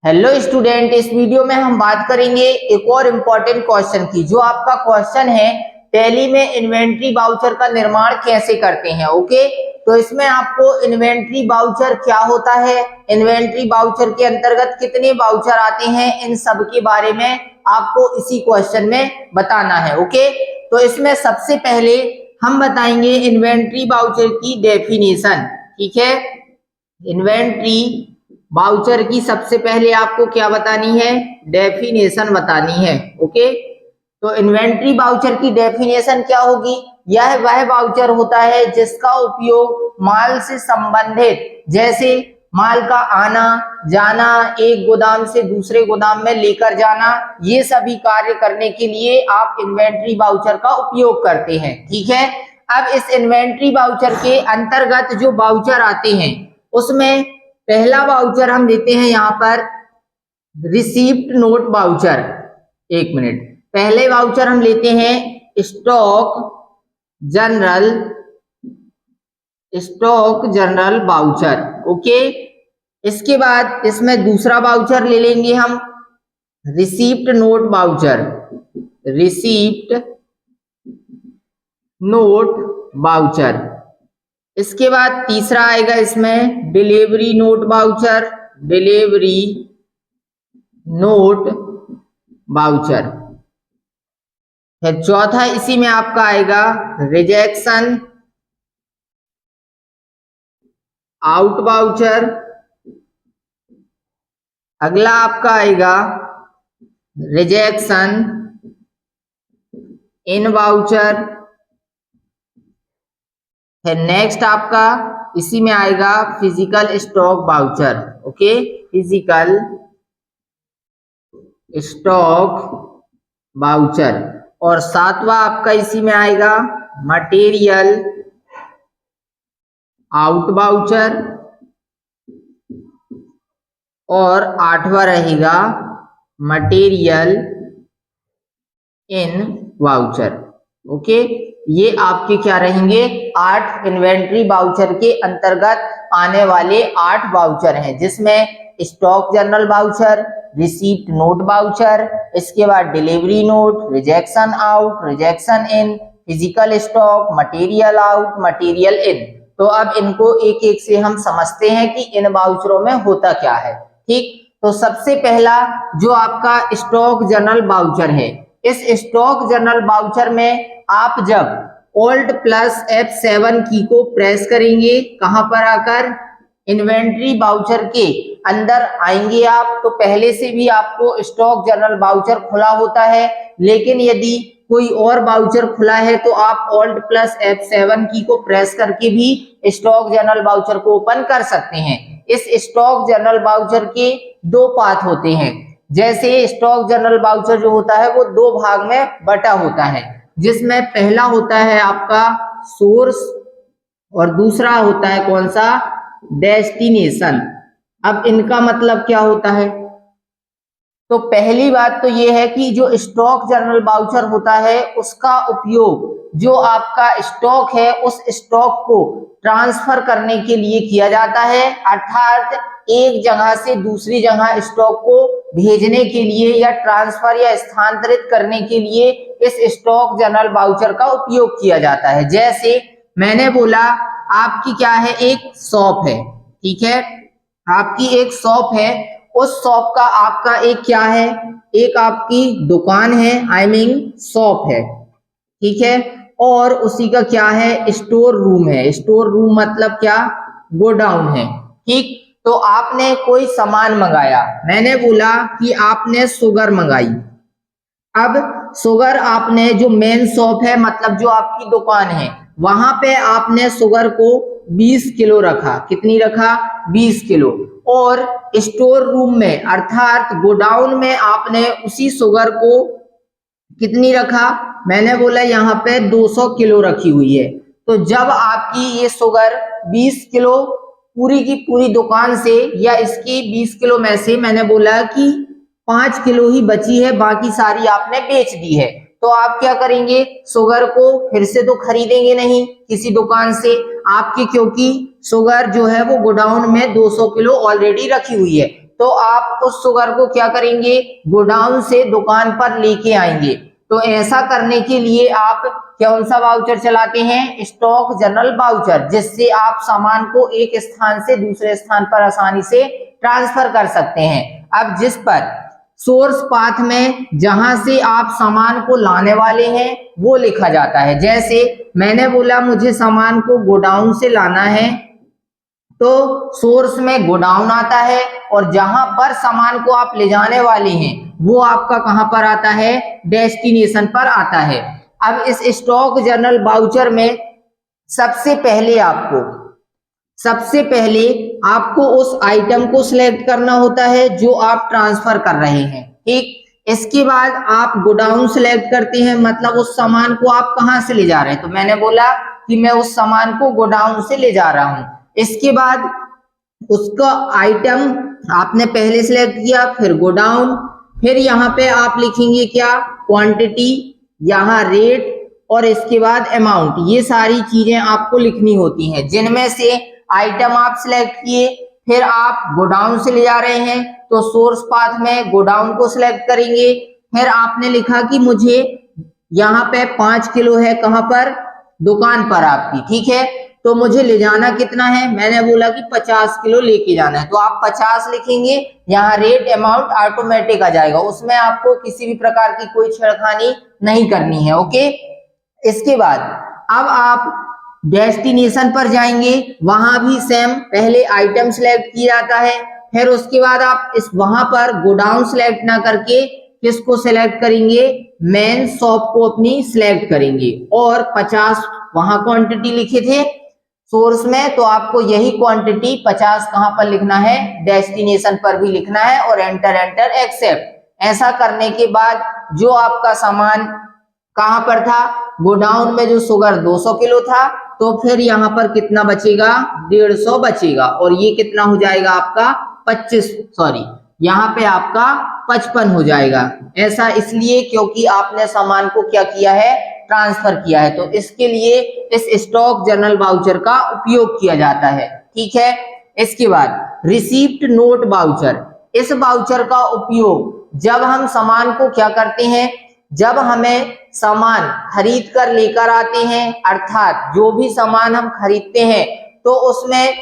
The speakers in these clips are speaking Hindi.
हेलो स्टूडेंट, इस वीडियो में हम बात करेंगे एक और इम्पोर्टेंट क्वेश्चन की। जो आपका क्वेश्चन है टैली में इन्वेंट्री वाउचर का निर्माण कैसे करते हैं। ओके, तो इसमें आपको इन्वेंट्री वाउचर क्या होता है, इन्वेंट्री वाउचर के अंतर्गत कितने वाउचर आते हैं, इन सब के बारे में आपको इसी क्वेश्चन में बताना है। ओके, तो इसमें सबसे पहले हम बताएंगे इन्वेंट्री वाउचर की डेफिनेशन। ठीक है, इन्वेंट्री वाउचर की सबसे पहले आपको क्या बतानी है, डेफिनेशन बतानी है। ओके, तो इन्वेंट्री वाउचर की डेफिनेशन क्या होगी, यह वह वाउचर होता है जिसका उपयोग माल से संबंधित, जैसे माल का आना जाना, एक गोदाम से दूसरे गोदाम में लेकर जाना, ये सभी कार्य करने के लिए आप इन्वेंट्री वाउचर का उपयोग करते हैं। ठीक है, अब इस इन्वेंट्री वाउचर के अंतर्गत जो वाउचर आते हैं उसमें पहला वाउचर हम लेते हैं यहाँ पर रिसीप्ट नोट वाउचर। एक मिनट, पहले वाउचर हम लेते हैं स्टॉक जनरल वाउचर। ओके, इसके बाद इसमें दूसरा वाउचर ले लेंगे हम receipt note voucher, receipt note voucher. इसके बाद तीसरा आएगा इसमें delivery note voucher, delivery note voucher. फिर चौथा इसी में आपका आएगा रिजेक्शन आउट वाउचर। अगला आपका आएगा रिजेक्शन इन वाउचर। फिर नेक्स्ट आपका इसी में आएगा physical stock voucher. Okay, physical stock voucher. और सातवां आपका इसी में आएगा मटेरियल आउट वाउचर। और आठवां रहेगा मटेरियल इन वाउचर। ओके, ये आपके क्या रहेंगे, 8 इन्वेंट्री वाउचर के अंतर्गत आने वाले 8 वाउचर हैं, जिसमें stock general voucher, receipt note voucher, इसके बाद delivery note, rejection out, rejection in, physical stock, material out, material in. तो अब इनको एक एक से हम समझते हैं कि इन वाउचरों में होता क्या है। ठीक, तो सबसे पहला जो आपका स्टॉक जनरल वाउचर है, इस स्टॉक जनरल वाउचर में आप जब Alt प्लस F7 की को प्रेस करेंगे, कहां पर आकर इन्वेंट्री वाउचर के अंदर आएंगे आप, तो पहले से भी आपको स्टॉक जनरल वाउचर खुला होता है, लेकिन यदि कोई और वाउचर खुला है तो आप Alt प्लस F7 की को प्रेस करके भी स्टॉक जनरल वाउचर को ओपन कर सकते हैं। इस स्टॉक जनरल वाउचर के 2 पार्ट होते हैं। जैसे स्टॉक जनरल वाउचर जो होता है वो 2 भाग में बटा होता है, जिसमें पहला होता है आपका सोर्स और दूसरा होता है कौन सा, डेस्टिनेशन। अब इनका मतलब क्या होता है, तो पहली बात तो ये है कि जो स्टॉक जनरल वाउचर होता है उसका उपयोग जो आपका स्टॉक है उस स्टॉक को ट्रांसफर करने के लिए किया जाता है, अर्थात एक जगह से दूसरी जगह स्टॉक को भेजने के लिए या ट्रांसफर या स्थानांतरित करने के लिए इस स्टॉक जनरल वाउचर का उपयोग किया जाता है। जैसे मैंने बोला आपकी क्या है, एक शॉप है। ठीक है, आपकी एक शॉप है, उस शॉप का आपका एक क्या है, एक आपकी दुकान है, आई मीन शॉप है। ठीक है, और उसी का क्या है, स्टोर रूम है। स्टोर रूम मतलब क्या, गोडाउन है। ठीक, तो आपने कोई सामान मंगाया, मैंने बोला कि आपने शुगर मंगाई। अब शुगर आपने जो मेन शॉप है मतलब जो आपकी दुकान है वहां पे आपने शुगर को 20 किलो रखा। कितनी रखा, 20 किलो। और स्टोर रूम में अर्थात गोडाउन में आपने उसी शुगर को कितनी रखा, मैंने बोला यहाँ पे 200 किलो रखी हुई है। तो जब आपकी ये शुगर 20 किलो पूरी की पूरी दुकान से या इसकी 20 किलो में से मैंने बोला कि 5 किलो ही बची है, बाकी सारी आपने बेच दी है, तो आप क्या करेंगे, शुगर को फिर से तो खरीदेंगे नहीं किसी दुकान से आपकी, क्योंकि शुगर जो है वो गोडाउन में 200 किलो ऑलरेडी रखी हुई है। तो आप उस शुगर को क्या करेंगे, गोडाउन से दुकान पर लेके आएंगे। तो ऐसा करने के लिए आप कौन सा वाउचर चलाते हैं, स्टॉक जनरल वाउचर, जिससे आप सामान को एक स्थान से दूसरे स्थान पर आसानी से ट्रांसफर कर सकते हैं। अब जिस पर सोर्स पाथ में जहां से आप सामान को लाने वाले हैं वो लिखा जाता है। जैसे मैंने बोला मुझे सामान को गोडाउन से लाना है, तो सोर्स में गोडाउन आता है और जहां पर सामान को आप ले जाने वाले हैं वो आपका कहां पर आता है, डेस्टिनेशन पर आता है। अब इस स्टॉक जनरल वाउचर में सबसे पहले आपको उस आइटम को सिलेक्ट करना होता है जो आप ट्रांसफर कर रहे हैं, ठीक। इसके बाद आप गोडाउन सिलेक्ट करते हैं, मतलब उस सामान को आप कहां से ले जा रहे हैं। तो मैंने बोला कि मैं उस सामान को गोडाउन से ले जा रहा हूं। इसके बाद उसका आइटम आपने पहले सिलेक्ट किया, फिर गोडाउन, फिर यहाँ पे आप लिखेंगे क्या, क्वांटिटी, यहाँ रेट और इसके बाद अमाउंट। ये सारी चीजें आपको लिखनी होती हैं, जिनमें से आइटम आप सिलेक्ट किए, फिर आप गोडाउन से ले जा रहे हैं तो सोर्स पाथ में गोडाउन को सिलेक्ट करेंगे। फिर आपने लिखा कि मुझे यहाँ पे 5 किलो है, कहां पर, दुकान पर आपकी, ठीक है। तो मुझे ले जाना कितना है, मैंने बोला कि 50 किलो लेके जाना है, तो आप 50 लिखेंगे। यहाँ रेट अमाउंट ऑटोमेटिक आ जाएगा, उसमें आपको किसी भी प्रकार की कोई छेड़खानी नहीं करनी है, ओके। इसके बाद अब आप डेस्टिनेशन पर जाएंगे, वहां भी सेम, पहले आइटम सिलेक्ट किया जाता है, फिर उसके बाद आप इस वहां पर गोडाउन सिलेक्ट ना करके किसको सिलेक्ट करेंगे, मेन शॉप को अपनी सिलेक्ट करेंगे और 50 वहां क्वांटिटी लिखे थे सोर्स में, तो आपको यही क्वांटिटी 50 कहां पर लिखना है, डेस्टिनेशन पर भी लिखना है और एंटर एक्सेप्ट। ऐसा करने के बाद जो आपका सामान कहां पर था, गोडाउन में जो शुगर 200 किलो था, तो फिर यहाँ पर कितना बचेगा, 150 बचेगा और ये कितना हो जाएगा आपका 25, सॉरी यहाँ पे आपका 55 हो जाएगा। ऐसा इसलिए क्योंकि आपने सामान को क्या किया है, ट्रांसफर किया है। तो इसके लिए इस स्टॉक जनरल वाउचर का उपयोग किया जाता है, ठीक है। इसके बाद रिसीप्ट नोट वाउचर, इस वाउचर का उपयोग जब हम सामान को क्या करते हैं, जब हमें सामान खरीद कर लेकर आते हैं, अर्थात जो भी सामान हम खरीदते हैं तो उसमें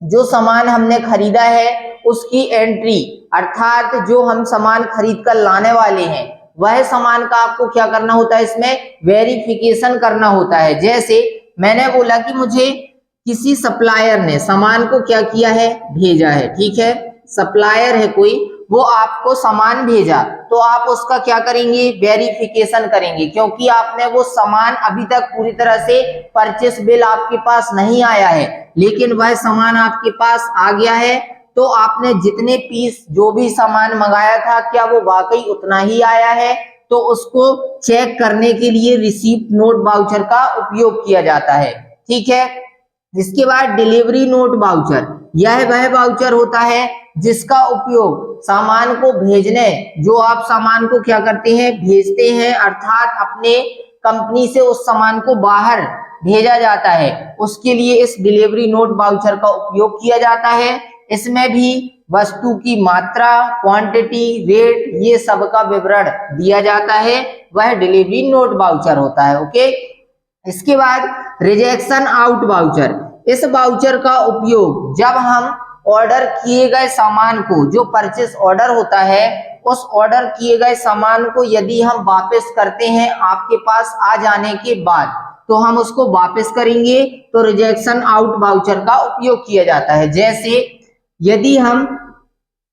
जो सामान हमने खरीदा है उसकी एंट्री, अर्थात जो हम सामान खरीद कर लाने वाले हैं वह सामान का आपको क्या करना होता है, इसमें वेरिफिकेशन करना होता है। जैसे मैंने बोला कि मुझे किसी सप्लायर ने सामान को क्या किया है, भेजा है, ठीक है। सप्लायर है कोई, वो आपको सामान भेजा, तो आप उसका क्या करेंगे, वेरिफिकेशन करेंगे, क्योंकि आपने वो सामान अभी तक पूरी तरह से परचेस बिल आपके पास नहीं आया है, लेकिन वह सामान आपके पास आ गया है। तो आपने जितने पीस जो भी सामान मंगाया था क्या वो वाकई उतना ही आया है, तो उसको चेक करने के लिए रिसीप्ट नोट वाउचर का उपयोग किया जाता है, ठीक है। इसके बाद डिलीवरी नोट वाउचर, यह वह वाउचर होता है जिसका उपयोग सामान को भेजने, जो आप सामान को क्या करते हैं, भेजते हैं, अर्थात अपने कंपनी से उस सामान को बाहर भेजा जाता है, उसके लिए इस डिलीवरी नोट वाउचर का उपयोग किया जाता है। इसमें भी वस्तु की मात्रा, क्वांटिटी, रेट, ये सब का विवरण दिया जाता है, वह डिलीवरी नोट वाउचर होता है, ओके। इसके बाद रिजेक्शन आउट वाउचर, इस वाउचर का उपयोग जब हम ऑर्डर किए गए सामान को, जो परचेस ऑर्डर होता है, उस ऑर्डर किए गए सामान को यदि हम वापस करते हैं आपके पास आ जाने के बाद, तो हम उसको वापस करेंगे, तो रिजेक्शन आउट वाउचर का उपयोग किया जाता है। जैसे यदि हम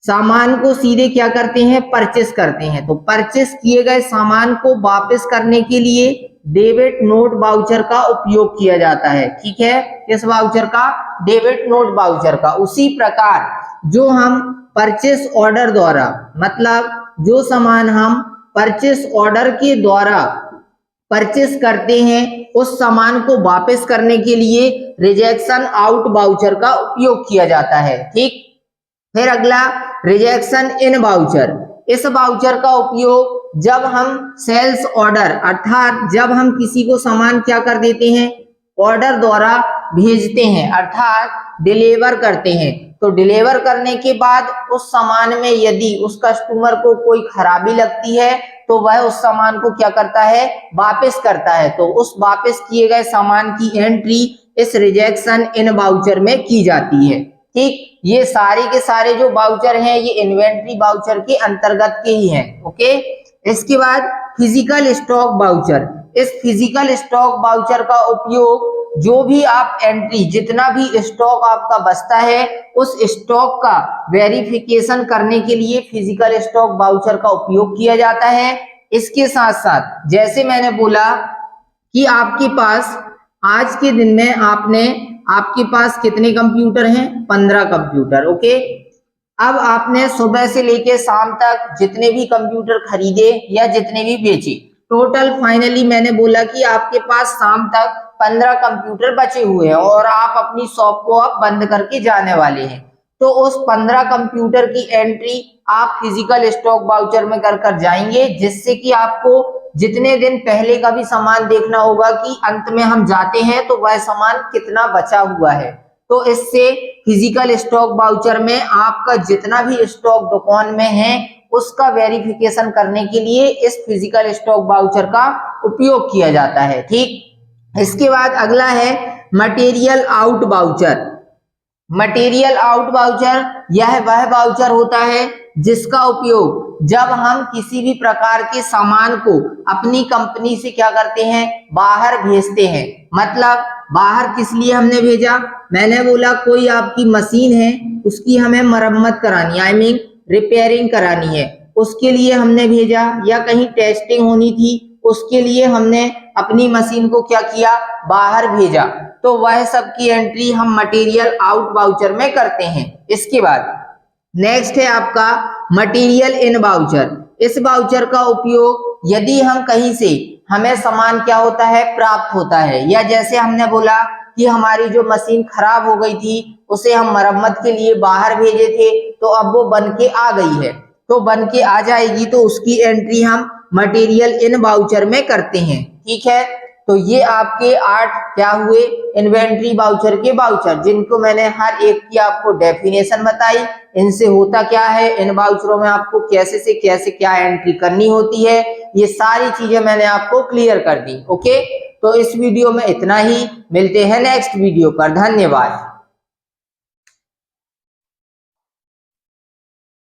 सामान को सीधे क्या करते हैं, परचेस करते हैं, तो परचेस किए गए सामान को वापस करने के लिए डेबिट नोट वाउचर का उपयोग किया जाता है, ठीक है। किस वाउचर का, डेबिट नोट वाउचर का। उसी प्रकार जो हम परचेस ऑर्डर द्वारा, मतलब जो सामान हम परचेस ऑर्डर के द्वारा परचेस करते हैं, उस सामान को वापस करने के लिए रिजेक्शन आउट वाउचर का उपयोग किया जाता है, ठीक। फिर अगला रिजेक्शन इन वाउचर, इस वाउचर का उपयोग जब हम सेल्स ऑर्डर, अर्थात जब हम किसी को सामान क्या कर देते हैं, ऑर्डर द्वारा भेजते हैं, अर्थात डिलीवर करते हैं, तो डिलीवर करने के बाद उस सामान में यदि उस कस्टमर को कोई खराबी लगती है तो वह उस सामान को क्या करता है, वापस करता है। तो उस वापस किए गए सामान की एंट्री इस रिजेक्शन इन वाउचर में की जाती है। ठीक, ये सारे के सारे जो वाउचर हैं ये इन्वेंट्री वाउचर के अंतर्गत के ही हैं। ओके, इसके बाद फिजिकल स्टॉक वाउचर। इस फिजिकल स्टॉक वाउचर का उपयोग जो भी आप एंट्री, जितना भी स्टॉक आपका बचता है उस स्टॉक का वेरिफिकेशन करने के लिए फिजिकल स्टॉक वाउचर का उपयोग किया जाता है। इसके साथ साथ जैसे मैंने बोला कि आपके पास आज के दिन में आपके पास कितने कंप्यूटर हैं, 15 कंप्यूटर। ओके, अब आपने सुबह से लेके शाम तक जितने भी कंप्यूटर खरीदे या जितने भी बेचे, टोटल फाइनली मैंने बोला कि आपके पास शाम तक 15 कंप्यूटर बचे हुए हैं और आप अपनी शॉप को अब बंद करके जाने वाले हैं। तो उस 15 कंप्यूटर की एंट्री आप फिजिकल स्टॉक वाउचर में कर जाएंगे, जिससे कि आपको जितने दिन पहले का भी सामान देखना होगा कि अंत में हम जाते हैं तो वह सामान कितना बचा हुआ है। तो इससे फिजिकल स्टॉक वाउचर में आपका जितना भी स्टॉक दुकान में है उसका वेरिफिकेशन करने के लिए इस फिजिकल स्टॉक वाउचर का उपयोग किया जाता है। ठीक, इसके बाद अगला है material out voucher. Material out voucher यह वह वाउचर होता है जिसका उपयोग जब हम किसी भी प्रकार के सामान को अपनी कंपनी से क्या करते हैं, बाहर भेजते हैं। मतलब बाहर किस लिए हमने भेजा, मैंने बोला कोई आपकी मशीन है उसकी हमें मरम्मत करानी, आई मीन रिपेयरिंग करानी है, उसके लिए हमने भेजा, या कहीं टेस्टिंग होनी थी उसके लिए हमने अपनी मशीन को क्या किया, बाहर भेजा। तो वह सब की एंट्री हम मटेरियल आउट वाउचर में करते हैं। इसके बाद नेक्स्ट है आपका मटेरियल इन वाउचर। इस वाउचर का उपयोग यदि हम कहीं से हमें सामान क्या होता है, प्राप्त होता है, या जैसे हमने बोला कि हमारी जो मशीन खराब हो गई थी उसे हम मरम्मत के लिए बाहर भेजे थे तो अब वो बन के आ गई है, तो बन के आ जाएगी तो उसकी एंट्री हम मटेरियल इन वाउचर में करते हैं। ठीक है, तो ये आपके 8 क्या हुए, इन्वेंट्री वाउचर के वाउचर, जिनको मैंने हर एक की आपको डेफिनेशन बताई, इनसे होता क्या है, इन वाउचरों में आपको कैसे से कैसे क्या एंट्री करनी होती है, ये सारी चीजें मैंने आपको क्लियर कर दी। ओके, तो इस वीडियो में इतना ही, मिलते हैं नेक्स्ट वीडियो पर। धन्यवाद।